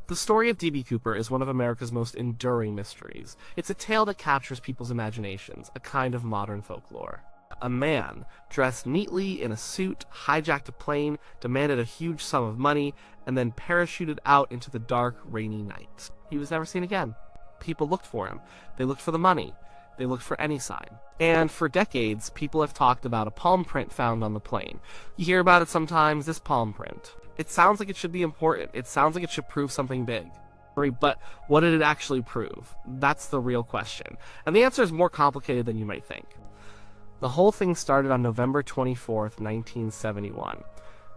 The story of D.B. Cooper is one of America's most enduring mysteries. It's a tale that captures people's imaginations, a kind of modern folklore. A man, dressed neatly in a suit, hijacked a plane, demanded a huge sum of money, and then parachuted out into the dark, rainy night. He was never seen again. People looked for him. They looked for the money. They looked for any sign. And for decades, people have talked about a palm print found on the plane. You hear about it sometimes, this palm print. It sounds like it should be important. It sounds like it should prove something big. But what did it actually prove? That's the real question. And the answer is more complicated than you might think. The whole thing started on November 24th, 1971.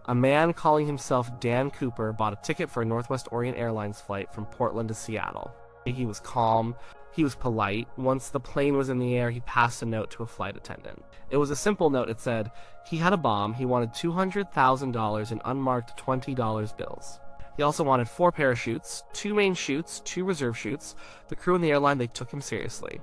A man calling himself Dan Cooper bought a ticket for a Northwest Orient Airlines flight from Portland to Seattle. He was calm. He was polite. Once the plane was in the air, he passed a note to a flight attendant. It was a simple note. It said, he had a bomb. He wanted $200,000 in unmarked $20 bills. He also wanted 4 parachutes, 2 main chutes, 2 reserve chutes. The crew and the airline, they took him seriously.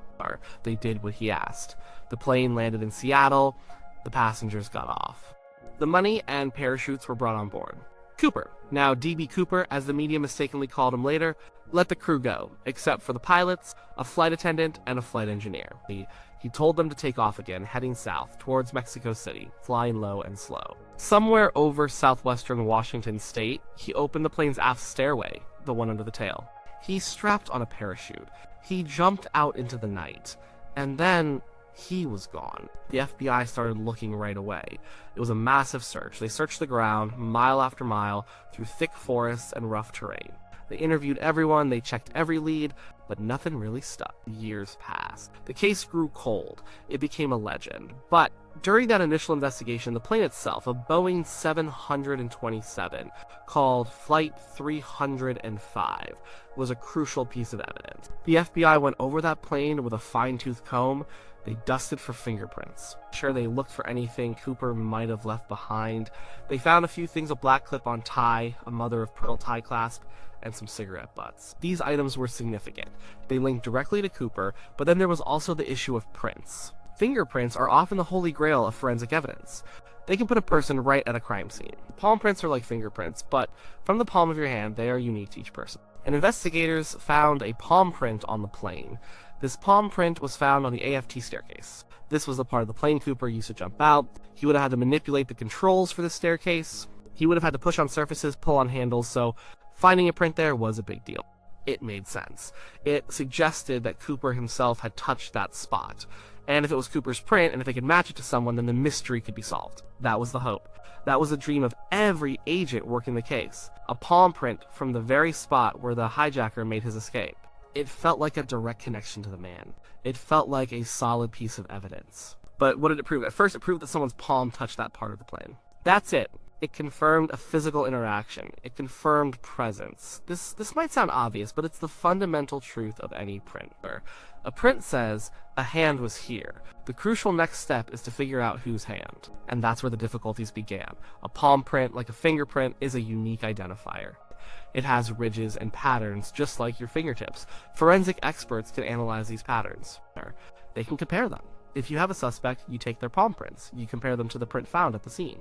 They did what he asked. The plane landed in Seattle. The passengers got off. The money and parachutes were brought on board. Cooper, now D.B. Cooper, as the media mistakenly called him later, let the crew go, except for the pilots, a flight attendant, and a flight engineer. He told them to take off again, heading south, towards Mexico City, flying low and slow. Somewhere over southwestern Washington state, he opened the plane's aft stairway, the one under the tail. He strapped on a parachute. He jumped out into the night, and then he was gone. The FBI started looking right away. It was a massive search. They searched the ground, mile after mile, through thick forests and rough terrain. They interviewed everyone, they checked every lead, but nothing really stuck. Years passed. The case grew cold. It became a legend. But during that initial investigation, the plane itself, a Boeing 727, called Flight 305, was a crucial piece of evidence. The FBI went over that plane with a fine-tooth comb. They dusted for fingerprints. Sure, they looked for anything Cooper might have left behind. They found a few things: a black clip-on tie, a mother-of-pearl tie clasp, and some cigarette butts. These items were significant. They linked directly to Cooper, but then there was also the issue of prints. Fingerprints are often the holy grail of forensic evidence. They can put a person right at a crime scene. Palm prints are like fingerprints, but from the palm of your hand, they are unique to each person. And investigators found a palm print on the plane. This palm print was found on the AFT staircase. This was the part of the plane Cooper used to jump out. He would have had to manipulate the controls for the staircase. He would have had to push on surfaces, pull on handles, so finding a print there was a big deal. It made sense. It suggested that Cooper himself had touched that spot. And if it was Cooper's print, and if they could match it to someone, then the mystery could be solved. That was the hope. That was the dream of every agent working the case. A palm print from the very spot where the hijacker made his escape. It felt like a direct connection to the man. It felt like a solid piece of evidence. But what did it prove? At first, it proved that someone's palm touched that part of the plane. That's it. It confirmed a physical interaction. It confirmed presence. This might sound obvious, but it's the fundamental truth of any print. A print says, a hand was here. The crucial next step is to figure out whose hand. And that's where the difficulties began. A palm print, like a fingerprint, is a unique identifier. It has ridges and patterns, just like your fingertips. Forensic experts can analyze these patterns. They can compare them. If you have a suspect, you take their palm prints. You compare them to the print found at the scene.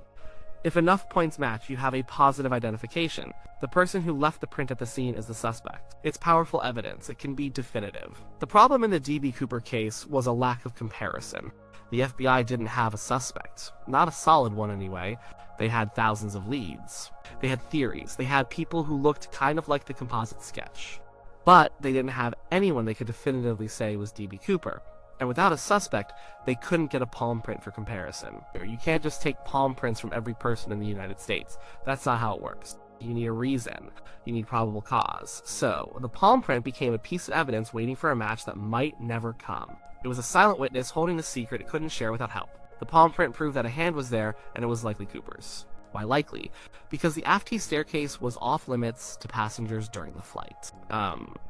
If enough points match, you have a positive identification. The person who left the print at the scene is the suspect. It's powerful evidence. It can be definitive. The problem in the D.B. Cooper case was a lack of comparison. The FBI didn't have a suspect. Not a solid one anyway. They had thousands of leads. They had theories. They had people who looked kind of like the composite sketch. But they didn't have anyone they could definitively say was D.B. Cooper. And without a suspect, they couldn't get a palm print for comparison. You can't just take palm prints from every person in the United States. That's not how it works. You need a reason. You need probable cause. So, the palm print became a piece of evidence waiting for a match that might never come. It was a silent witness holding a secret it couldn't share without help. The palm print proved that a hand was there, and it was likely Cooper's. Why likely? Because the aft staircase was off limits to passengers during the flight.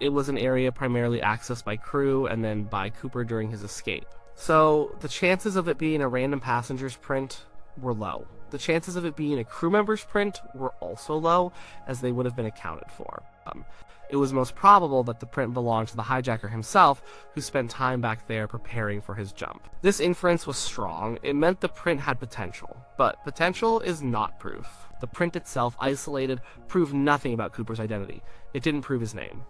It was an area primarily accessed by crew and then by Cooper during his escape. So the chances of it being a random passenger's print were low. The chances of it being a crew member's print were also low, as they would have been accounted for. outcome. It was most probable that the print belonged to the hijacker himself, who spent time back there preparing for his jump. This inference was strong. It meant the print had potential, but potential is not proof. The print itself, isolated, proved nothing about Cooper's identity. It didn't prove his name.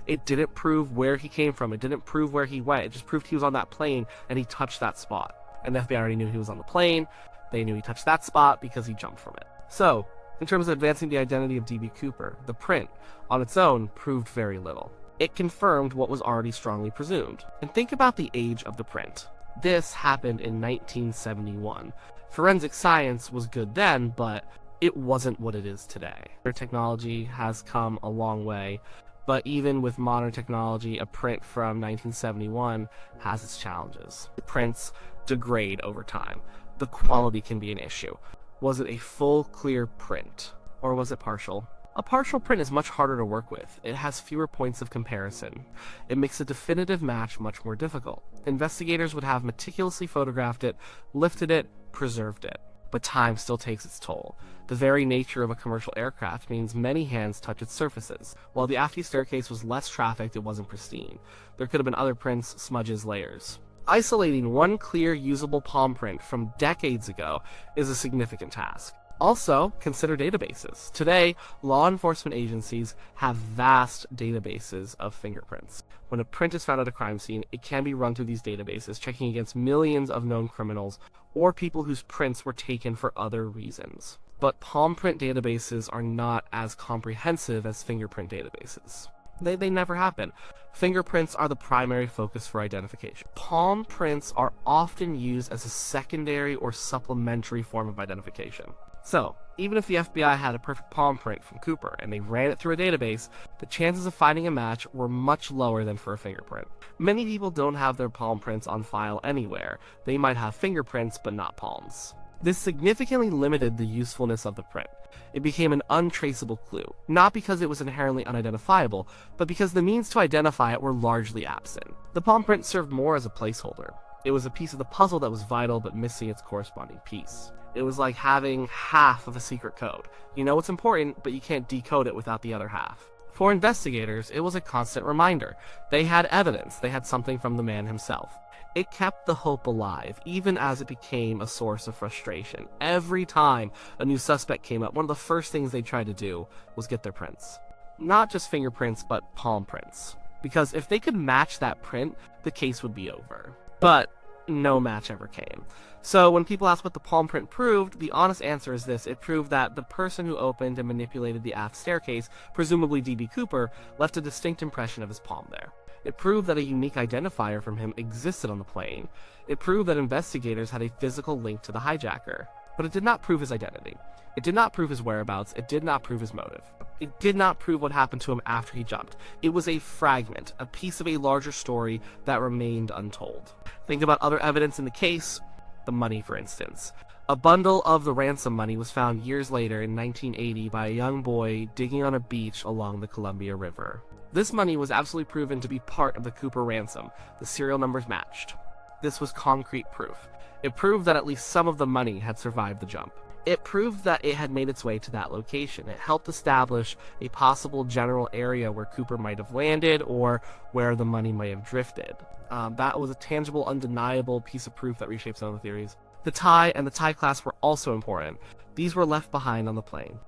It didn't prove where he came from. It didn't prove where he went. It just proved he was on that plane and he touched that spot. And the FBI already knew he was on the plane. They knew he touched that spot because he jumped from it. So, in terms of advancing the identity of D.B. Cooper, the print, on its own, proved very little. It confirmed what was already strongly presumed. And think about the age of the print. This happened in 1971. Forensic science was good then, but it wasn't what it is today. Technology has come a long way, but even with modern technology, a print from 1971 has its challenges. Prints degrade over time. The quality can be an issue. Was it a full, clear print, or was it partial? A partial print is much harder to work with. It has fewer points of comparison. It makes a definitive match much more difficult. Investigators would have meticulously photographed it, lifted it, preserved it. But time still takes its toll. The very nature of a commercial aircraft means many hands touch its surfaces. While the aft staircase was less trafficked, it wasn't pristine. There could have been other prints, smudges, layers. Isolating one clear, usable palm print from decades ago is a significant task. Also, consider databases. Today, law enforcement agencies have vast databases of fingerprints. When a print is found at a crime scene, it can be run through these databases, checking against millions of known criminals or people whose prints were taken for other reasons. But palm print databases are not as comprehensive as fingerprint databases. They never have been. Fingerprints are the primary focus for identification. Palm prints are often used as a secondary or supplementary form of identification. So, even if the FBI had a perfect palm print from Cooper and they ran it through a database, the chances of finding a match were much lower than for a fingerprint. Many people don't have their palm prints on file anywhere. They might have fingerprints, but not palms. This significantly limited the usefulness of the print. It became an untraceable clue, not because it was inherently unidentifiable, but because the means to identify it were largely absent. The palm print served more as a placeholder. It was a piece of the puzzle that was vital but missing its corresponding piece. It was like having half of a secret code. You know it's important, but you can't decode it without the other half. For investigators, it was a constant reminder. They had evidence. They had something from the man himself. It kept the hope alive, even as it became a source of frustration. Every time a new suspect came up, one of the first things they tried to do was get their prints. Not just fingerprints, but palm prints. Because if they could match that print, the case would be over. But no match ever came. So when people ask what the palm print proved, the honest answer is this. It proved that the person who opened and manipulated the aft staircase, presumably D.B. Cooper, left a distinct impression of his palm there. It proved that a unique identifier from him existed on the plane. It proved that investigators had a physical link to the hijacker. But it did not prove his identity. It did not prove his whereabouts. It did not prove his motive. It did not prove what happened to him after he jumped. It was a fragment, a piece of a larger story that remained untold. Think about other evidence in the case. The money, for instance. A bundle of the ransom money was found years later in 1980 by a young boy digging on a beach along the Columbia River. This money was absolutely proven to be part of the Cooper ransom. The serial numbers matched. This was concrete proof. It proved that at least some of the money had survived the jump. It proved that it had made its way to that location. It helped establish a possible general area where Cooper might have landed or where the money might have drifted. That was a tangible, undeniable piece of proof that reshaped some of the theories. The tie and the tie clasp were also important. These were left behind on the plane.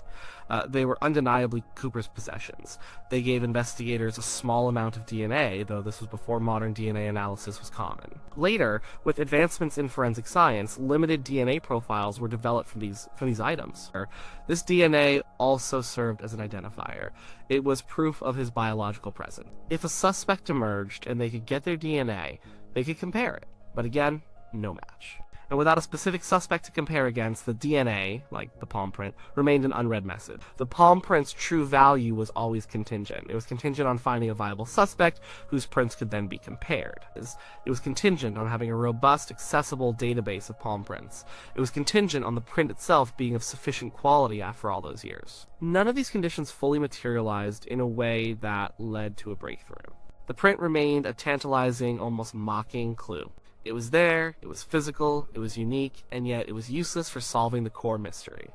They were undeniably Cooper's possessions. They gave investigators a small amount of DNA, though this was before modern DNA analysis was common. Later, with advancements in forensic science, limited DNA profiles were developed from these items. This DNA also served as an identifier. It was proof of his biological presence. If a suspect emerged and they could get their DNA, they could compare it. But again, no match. And without a specific suspect to compare against, the DNA, like the palm print, remained an unread message. The palm print's true value was always contingent. It was contingent on finding a viable suspect whose prints could then be compared. It was contingent on having a robust, accessible database of palm prints. It was contingent on the print itself being of sufficient quality after all those years. None of these conditions fully materialized in a way that led to a breakthrough. The print remained a tantalizing, almost mocking clue. It was there, it was physical, it was unique, and yet it was useless for solving the core mystery.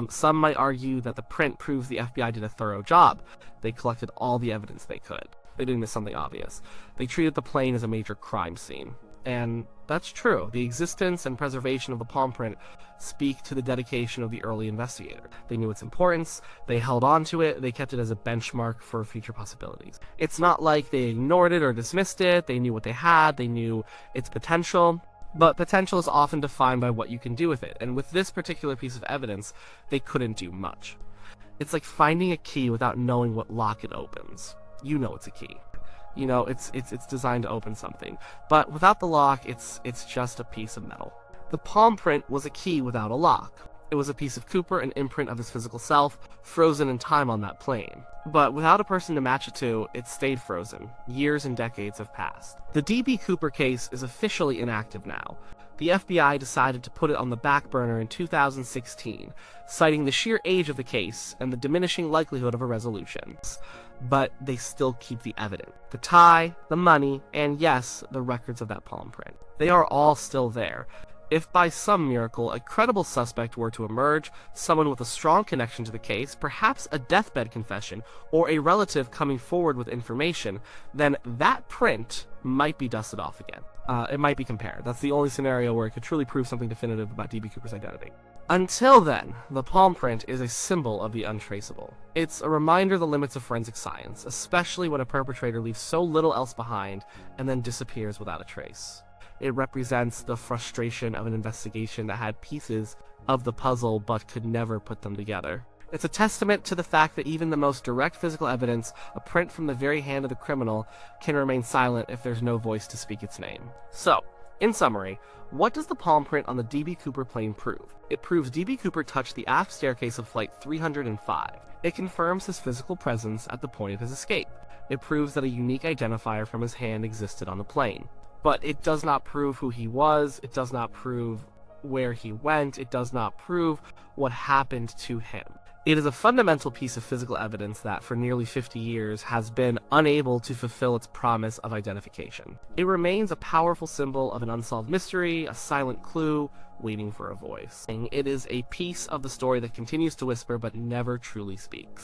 Some might argue that the print proves the FBI did a thorough job. They collected all the evidence they could. They didn't miss something obvious. They treated the plane as a major crime scene. And that's true. The existence and preservation of the palm print speak to the dedication of the early investigator. They knew its importance, they held on to it, they kept it as a benchmark for future possibilities. It's not like they ignored it or dismissed it. They knew what they had, they knew its potential. But potential is often defined by what you can do with it, and with this particular piece of evidence, they couldn't do much. It's like finding a key without knowing what lock it opens. You know it's a key. You know, it's designed to open something. But without the lock, it's just a piece of metal. The palm print was a key without a lock. It was a piece of Cooper, an imprint of his physical self, frozen in time on that plane. But without a person to match it to, it stayed frozen. Years and decades have passed. The D.B. Cooper case is officially inactive now. The FBI decided to put it on the back burner in 2016, citing the sheer age of the case and the diminishing likelihood of a resolution. But they still keep the evidence. The tie, the money, and yes, the records of that palm print. They are all still there. If by some miracle a credible suspect were to emerge, someone with a strong connection to the case, perhaps a deathbed confession, or a relative coming forward with information, then that print might be dusted off again. It might be compared. That's the only scenario where it could truly prove something definitive about D.B. Cooper's identity. Until then, the palm print is a symbol of the untraceable. It's a reminder of the limits of forensic science, especially when a perpetrator leaves so little else behind and then disappears without a trace. It represents the frustration of an investigation that had pieces of the puzzle but could never put them together. It's a testament to the fact that even the most direct physical evidence, a print from the very hand of the criminal, can remain silent if there's no voice to speak its name. So, in summary, what does the palm print on the D.B. Cooper plane prove? It proves D.B. Cooper touched the aft staircase of Flight 305. It confirms his physical presence at the point of his escape. It proves that a unique identifier from his hand existed on the plane. But it does not prove who he was, it does not prove where he went, it does not prove what happened to him. It is a fundamental piece of physical evidence that, for nearly 50 years, has been unable to fulfill its promise of identification. It remains a powerful symbol of an unsolved mystery, a silent clue, waiting for a voice. It is a piece of the story that continues to whisper but never truly speaks.